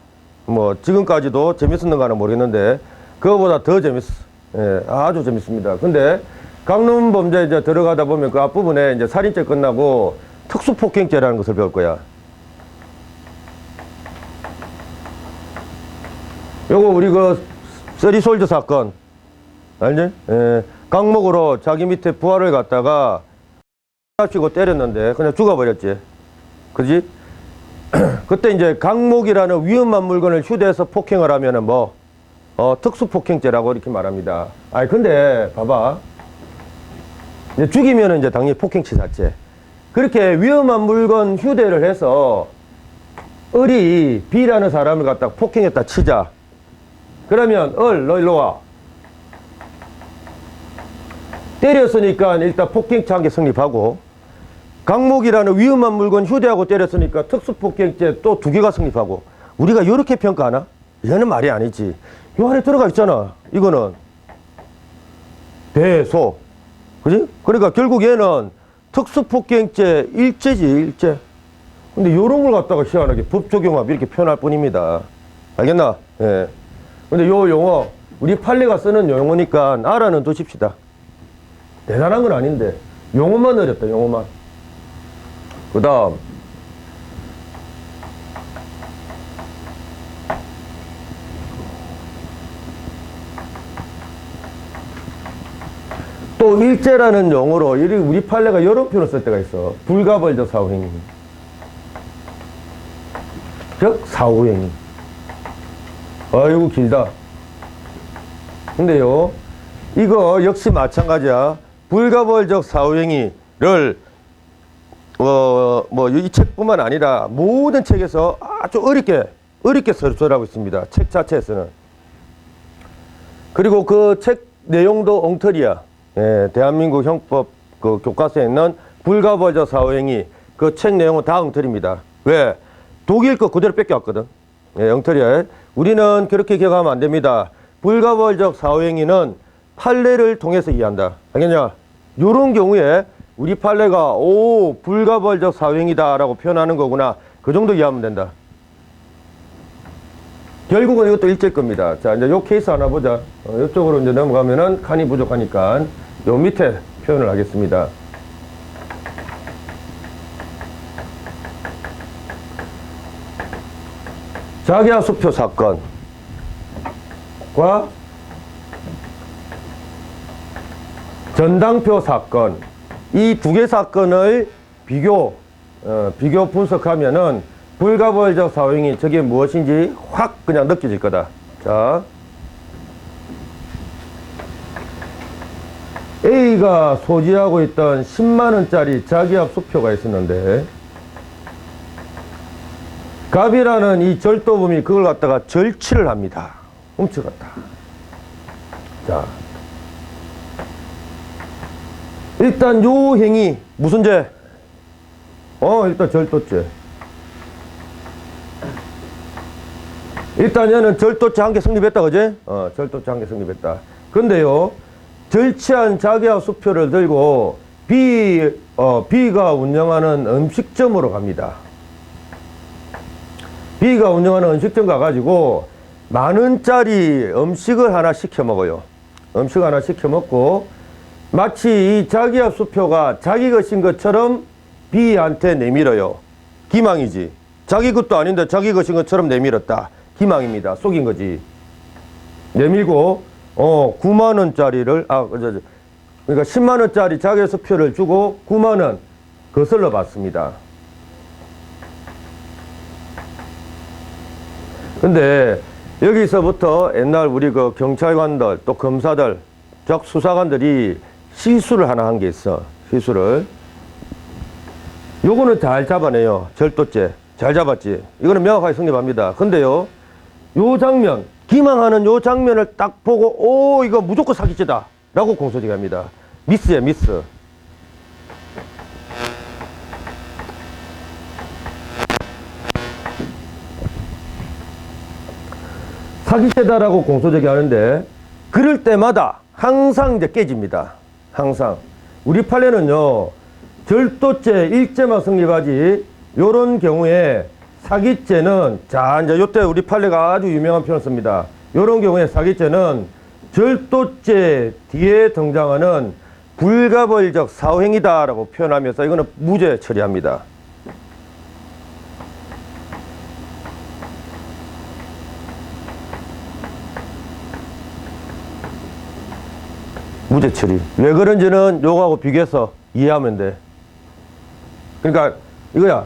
뭐, 지금까지도 재밌었는가는 모르겠는데, 그거보다 더 재밌어. 예, 아주 재밌습니다. 근데, 강론범죄 이제 들어가다 보면 그 앞부분에 이제 살인죄 끝나고 특수폭행죄라는 것을 배울 거야. 요거 우리 그, 쓰리솔저 사건. 알지? 예, 강목으로 자기 밑에 부하를 갖다가 치고 때렸는데 그냥 죽어버렸지. 그지? 그때 이제 강목이라는 위험한 물건을 휴대해서 폭행을 하면은 뭐, 특수폭행죄라고 이렇게 말합니다. 근데 봐봐. 이제 죽이면은 이제 당연히 폭행치사죄. 그렇게 위험한 물건 휴대를 해서 을이 B라는 사람을 갖다가 폭행했다 치자. 그러면 너 일로 와. 때렸으니까 일단 폭행치 한 개 성립하고, 강목이라는 위험한 물건 휴대하고 때렸으니까 특수폭행죄 또 2개가 성립하고. 우리가 이렇게 평가하나? 이거는 말이 아니지. 요 안에 들어가 있잖아. 이거는 대소. 그지? 그러니까 결국 얘는 특수폭행죄 일죄지, 일죄. 근데 요런 걸 갖다가 희한하게 법조경합 이렇게 표현할 뿐입니다. 알겠나? 예. 근데 요 용어, 우리 판례가 쓰는 용어니까 알아는 두십시다. 대단한 건 아닌데, 용어만 어렵다, 용어만. 그 다음. 또 일제라는 용어로 우리 판례가 여러 표현을 쓸 때가 있어. 불가벌적 사후행위. 즉 사후행위. 아이고 길다. 근데요, 이거 역시 마찬가지야. 불가벌적 사후행위를 이 책뿐만 아니라 모든 책에서 아주 어렵게 설설하고 있습니다. 책 자체에서는. 그리고 그 책 내용도 엉터리야. 예, 대한민국 형법 그 교과서에 있는 불가벌적 사후행위 그 책 내용은 다 엉터리입니다. 왜? 독일 거 그대로 뺏겨왔거든. 예, 엉터리야. 우리는 그렇게 기억하면 안 됩니다. 불가벌적 사후행위는 판례를 통해서 이해한다. 알겠냐? 요런 경우에 우리 판례가 불가벌적 사후행위다 라고 표현하는 거구나. 그 정도 이해하면 된다. 결국은 이것도 일제일 겁니다. 자, 이제 요 케이스 하나 보자. 이쪽으로 이제 넘어가면은 칸이 부족하니까 요 밑에 표현을 하겠습니다. 자기야 수표 사건과 전당표 사건, 이 두 개 사건을 비교 분석하면은 불가벌적 사용이 저게 무엇인지 확 그냥 느껴질 거다. 자, A가 소지하고 있던 10만원짜리 자기압 수표가 있었는데, 갑이라는 이 절도범이 그걸 갖다가 절취를 합니다. 훔쳐갔다. 자, 일단 요 행위 무슨 죄? 일단 절도죄. 일단 얘는 절도죄 한 개 성립했다, 그지? 절도죄 한 개 성립했다. 근데요, 절취한 자기압 수표를 들고 B가 운영하는 음식점으로 갑니다. B가 운영하는 음식점 가가지고 10,000원짜리 음식을 하나 시켜 먹어요. 음식 하나 시켜 먹고 마치 이 자기압 수표가 자기 것인 것처럼 B한테 내밀어요. 기망이지. 자기 것도 아닌데 자기 것인 것처럼 내밀었다. 기망입니다. 속인 거지. 내밀고 90,000원짜리를 그러니까 100,000원짜리 자기압 수표를 주고 90,000원 거슬러 받습니다. 근데 여기서부터 옛날 우리 그 경찰관들 또 검사들 즉 수사관들이 실수를 하나 한 게 있어. 실수를. 요거는 잘 잡아내요. 절도죄. 잘 잡았지. 이거는 명확하게 성립합니다. 근데요, 요 장면, 기망하는 요 장면을 딱 보고, 이거 무조건 사기죄다. 라고 공소제기합니다. 미스야, 미스. 사기죄다라고 공소제기하는데, 그럴 때마다 항상 이제 깨집니다. 항상. 우리 판례는요, 절도죄 일죄만 성립하지, 요런 경우에 사기죄는, 자, 이제 요때 우리 판례가 아주 유명한 표현을 씁니다. 요런 경우에 사기죄는 절도죄 뒤에 등장하는 불가벌적 사후행위다라고 표현하면서 이거는 무죄 처리합니다. 무죄 처리. 왜 그런지는 요거하고 비교해서 이해하면 돼. 그러니까 이거야.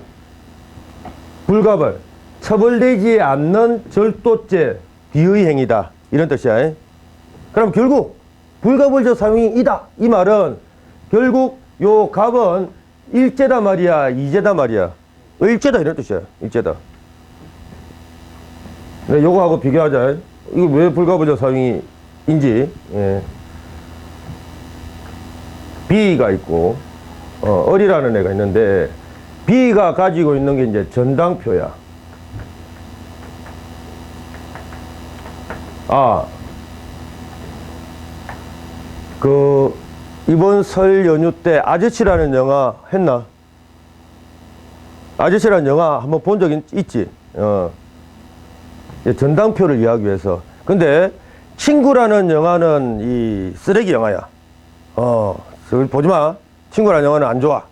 불가벌. 처벌되지 않는 절도죄 뒤의 행위다. 이런 뜻이야. 그럼 결국 불가벌적 사용이다. 이 말은 결국 요 갑은 일죄다 말이야, 이죄다 말이야. 일죄다 이런 뜻이야. 일죄다. 요거하고 비교하자. 이거 왜 불가벌적 사용인지. 예. B가 있고 어리라는 애가 있는데 B가 가지고 있는 게 이제 전당표야. 이번 설 연휴 때 아저씨라는 영화 했나? 아저씨라는 영화 한번 본 적 있지? 전당표를 이해하기 위해서. 근데 친구라는 영화는 이 쓰레기 영화야. 보지 마. 친구라는 영화는 안 좋아.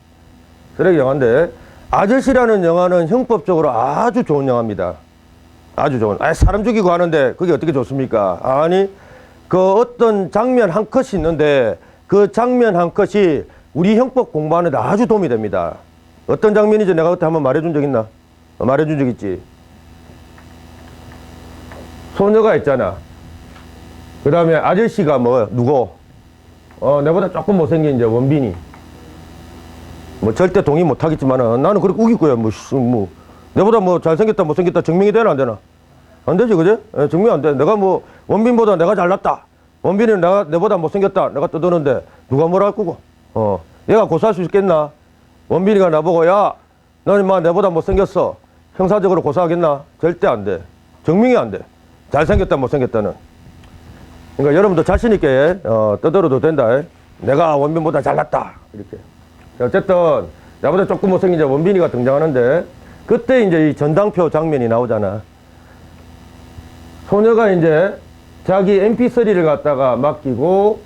쓰레기 영화인데, 아저씨라는 영화는 형법적으로 아주 좋은 영화입니다. 아주 좋은. 사람 죽이고 하는데 그게 어떻게 좋습니까? 아니, 그 어떤 장면 한 컷이 있는데 그 장면 한 컷이 우리 형법 공부하는데 아주 도움이 됩니다. 어떤 장면인지 내가 그때 한번 말해준 적 있나? 말해준 적 있지. 소녀가 있잖아. 그 다음에 아저씨가 누구? 내보다 조금 못생긴 이제 원빈이. 절대 동의 못 하겠지만은 나는 그렇게 우길 거야. 내보다 잘생겼다, 못생겼다 증명이 되나 안 되나? 안 되지, 그지? 증명 안 돼. 내가 원빈보다 내가 잘났다. 원빈이는 내보다 못생겼다. 내가 떠드는데 누가 뭐라 할 거고? 얘가 고소할 수 있겠나? 원빈이가 나보고, 야, 너는 내보다 못생겼어. 형사적으로 고소하겠나? 절대 안 돼. 증명이 안 돼. 잘생겼다, 못생겼다는. 그러니까 여러분도 자신있게 떠들어도 된다. 내가 원빈보다 잘났다. 이렇게. 어쨌든 나보다 조금 못생긴 이제 원빈이가 등장하는데 그때 이제 이 전당표 장면이 나오잖아. 소녀가 이제 자기 mp3를 갖다가 맡기고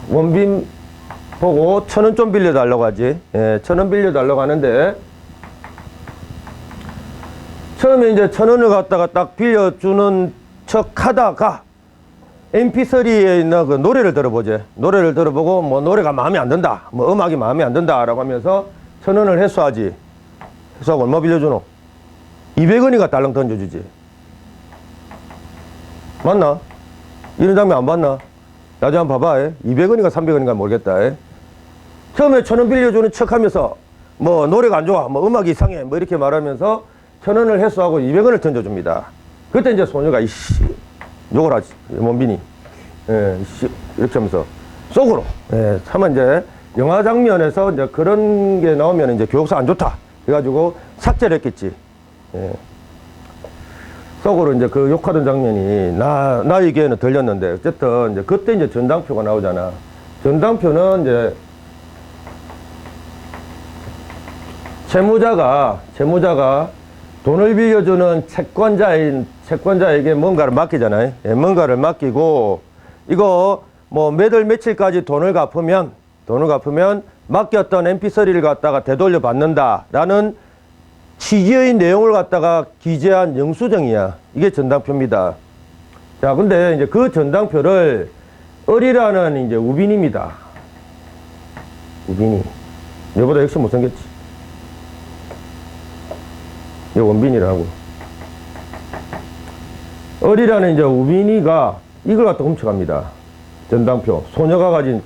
원빈 보고 1,000원 좀 빌려달라고 하지. 예, 1,000원 빌려달라고 하는데, 처음에 이제 1,000원을 갖다가 딱 빌려주는 척 하다가 mp3에 있는 그 노래를 들어보지. 노래를 들어보고 뭐 노래가 마음에 안 든다, 뭐 음악이 마음에 안 든다 라고 하면서 1,000원을 회수하지. 회수하고 얼마 빌려주노? 200원이가 달랑 던져주지. 맞나? 이런 장면 안 봤나? 나중에 한번 봐봐. 200원인가 300원인가 모르겠다. 처음에 1,000원 빌려주는 척 하면서 뭐 노래가 안 좋아, 뭐 음악이 이상해, 뭐 이렇게 말하면서 1,000원을 회수하고 200원을 던져줍니다. 그때 이제 소녀가 이씨 욕을 하지. 원빈이. 예, 이씨 이렇게 하면서 속으로. 예, 차마 이제 영화 장면에서 이제 그런 게 나오면 이제 교육사 안 좋다 해가지고 삭제를 했겠지. 예. 속으로 이제 그 욕하던 장면이 나에게는 들렸는데, 어쨌든 이제 그때 이제 전당표가 나오잖아. 전당표는 이제 채무자가 돈을 빌려주는 채권자에게 뭔가를 맡기잖아요. 예, 뭔가를 맡기고, 이거 뭐 몇 월 며칠까지 돈을 갚으면 맡겼던 mp3를 갖다가 되돌려 받는다라는 취지의 내용을 갖다가 기재한 영수증이야. 이게 전당표입니다. 자, 근데 이제 그 전당표를 을이라는 이제 우빈입니다. 우빈이. 얘보다 역시 못생겼지. 얘 원빈이라고. 을이라는 이제 우빈이가 이걸 갖다 훔쳐갑니다. 전당표. 소녀가 가진,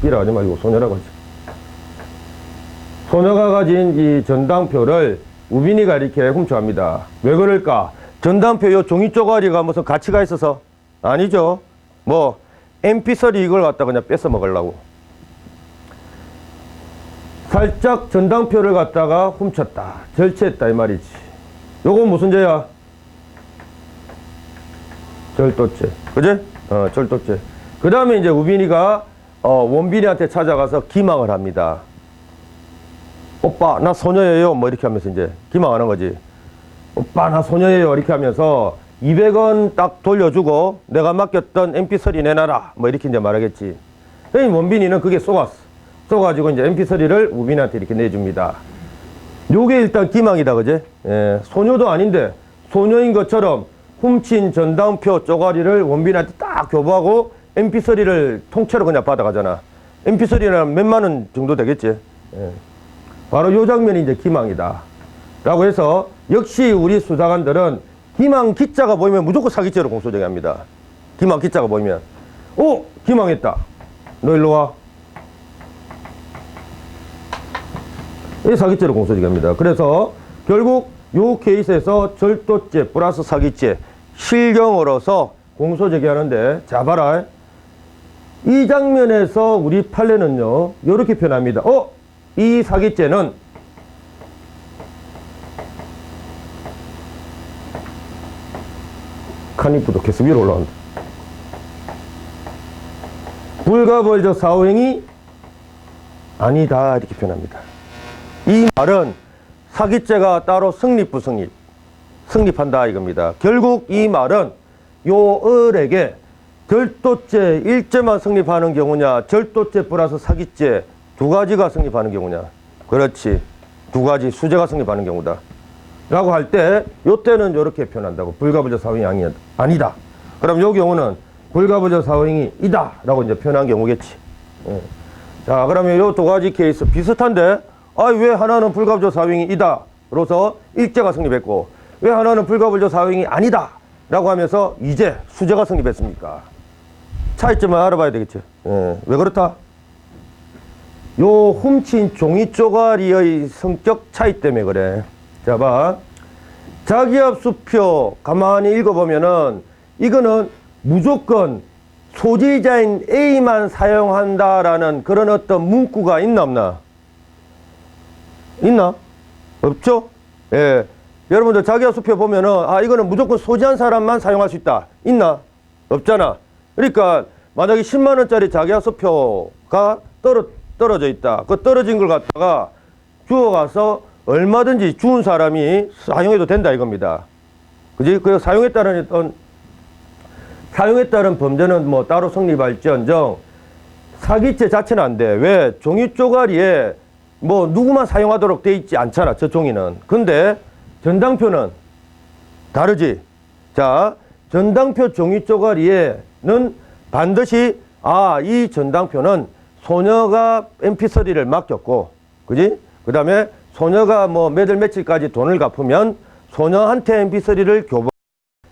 비라하지 말고 소녀라고 하지. 소녀가 가진 이 전당표를 우빈이가 이렇게 훔쳐갑니다. 왜 그럴까? 전당표 요 종이 쪼가리가 무슨 가치가 있어서? 아니죠. 뭐 mp3 이걸 갖다 그냥 뺏어 먹으려고. 살짝 전당표를 갖다가 훔쳤다, 절취했다 이 말이지. 요건 무슨 죄야? 절도죄. 그지? 절도죄. 그 다음에 이제 우빈이가 원빈이한테 찾아가서 기망을 합니다. 오빠 나 소녀예요 뭐 이렇게 하면서 이제 기망하는 거지. 오빠 나 소녀예요 이렇게 하면서 200원 딱 돌려주고 내가 맡겼던 mp3 내놔라 뭐 이렇게 이제 말하겠지. 원빈이는 그게 쏘가지고 이제 mp3를 우빈이한테 이렇게 내줍니다. 요게 일단 기망이다, 그지? 예, 소녀도 아닌데 소녀인 것처럼 훔친 전당표 쪼가리를 원빈이한테 딱 교부하고 mp3를 통째로 그냥 받아가잖아. mp3는 몇만 원 정도 되겠지. 예. 바로 요 장면이 이제 기망이다 라고 해서, 역시 우리 수사관들은 기망 기자가 보이면 무조건 사기죄로 공소정의합니다. 기망 기자가 보이면 기망했다, 너 일로 와, 이 사기죄로 공소정의합니다. 그래서 결국 요 케이스에서 절도죄 플러스 사기죄 실경으로서 공소제기하는데, 자 봐라, 이 장면에서 우리 판례는요 요렇게 표현합니다. 이 사기죄는 카니프도 계속 위로 올라간다. 불가벌적 사후행위 아니다 이렇게 표현합니다. 이 말은 사기죄가 따로 성립 부성립 성립한다 이겁니다. 결국 이 말은 요 을에게 절도죄 1죄만 성립하는 경우냐, 절도죄 플러스 사기죄 두 가지가 성립하는 경우냐. 그렇지, 두 가지 수재가 성립하는 경우다 라고 할 때, 요때는 요렇게 표현한다고. 불가부적 사후행위 아니다. 그럼 요 경우는 불가부적 사후행위 이다 라고 이제 표현한 경우겠지. 자, 그러면 요 두 가지 케이스 비슷한데, 왜 하나는 불가부적 사후행위 이다 로서 1죄가 성립했고, 왜 하나는 불가부적 사후행위 아니다 라고 하면서 2죄 수재가 성립했습니까? 차이점을 알아봐야 되겠죠. 왜 그렇다? 요 훔친 종이 쪼가리의 성격 차이 때문에 그래. 자, 봐. 자기합수표 가만히 읽어보면은 이거는 무조건 소지자인 A만 사용한다라는 그런 어떤 문구가 있나 없나? 있나? 없죠? 예. 여러분들 자기합수표 보면은 이거는 무조건 소지한 사람만 사용할 수 있다. 있나? 없잖아. 그러니까 만약에 10만 원짜리 자기합수표가 떨어져 있다. 그 떨어진 걸 갖다가 주워가서 얼마든지 주운 사람이 사용해도 된다 이겁니다. 그지? 그 사용에 따른 범죄는 뭐 따로 성립할지언정 사기죄 자체는 안 돼. 왜? 종이 쪼가리에 뭐 누구만 사용하도록 돼 있지 않잖아. 저 종이는. 근데 전당표는 다르지. 자, 전당표 종이 쪼가리에는 반드시 이 전당표는 소녀가 MP3를 맡겼고, 그지? 그 다음에 소녀가 뭐 몇 월 며칠까지 돈을 갚으면 소녀한테 MP3를 교부.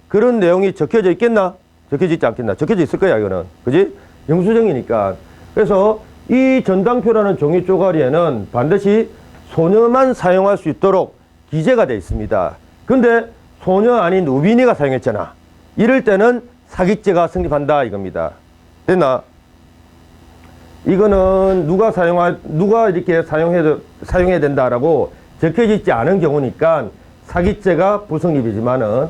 그런 내용이 적혀져 있겠나? 적혀져 있지 않겠나? 적혀져 있을 거야, 이거는. 그지? 영수증이니까. 그래서 이 전당표라는 종이 쪼가리에는 반드시 소녀만 사용할 수 있도록 기재가 되어 있습니다. 근데 소녀 아닌 우빈이가 사용했잖아. 이럴 때는 사기죄가 성립한다, 이겁니다. 됐나? 이거는 누가 이렇게 사용해야 된다라고 적혀져 있지 않은 경우니까 사기죄가 불성립이지만은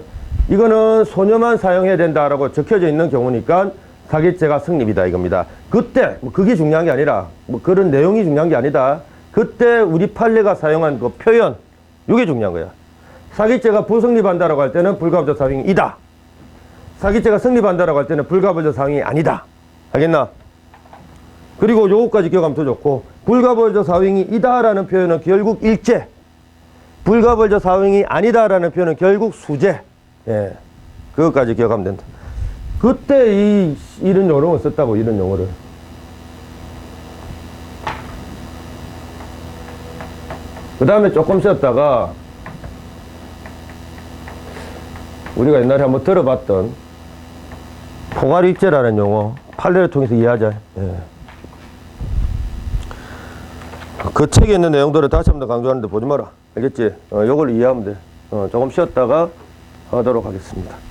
이거는 소녀만 사용해야 된다라고 적혀져 있는 경우니까 사기죄가 성립이다, 이겁니다. 그때, 그게 중요한 게 아니라, 그런 내용이 중요한 게 아니다. 그때 우리 판례가 사용한 그 표현, 이게 중요한 거야. 사기죄가 불성립한다라고 할 때는 불가불적 사용이다. 사기죄가 성립한다라고 할 때는 불가불적 사용이 아니다. 알겠나? 그리고 요거까지 기억하면 더 좋고, 불가불적 사용이 이다라는 표현은 결국 일죄, 불가불적 사용이 아니다라는 표현은 결국 수죄. 예, 그것까지 기억하면 된다. 그때 이런 용어를 썼다고, 이런 용어를. 그 다음에 조금 쉬었다가 우리가 옛날에 한번 들어봤던 포괄입죄라는 용어, 판례를 통해서 이해하자. 예. 그 책에 있는 내용들을 다시 한번 더 강조하는데 보지 마라. 알겠지? 요걸 이해하면 돼. 조금 쉬었다가 하도록 하겠습니다.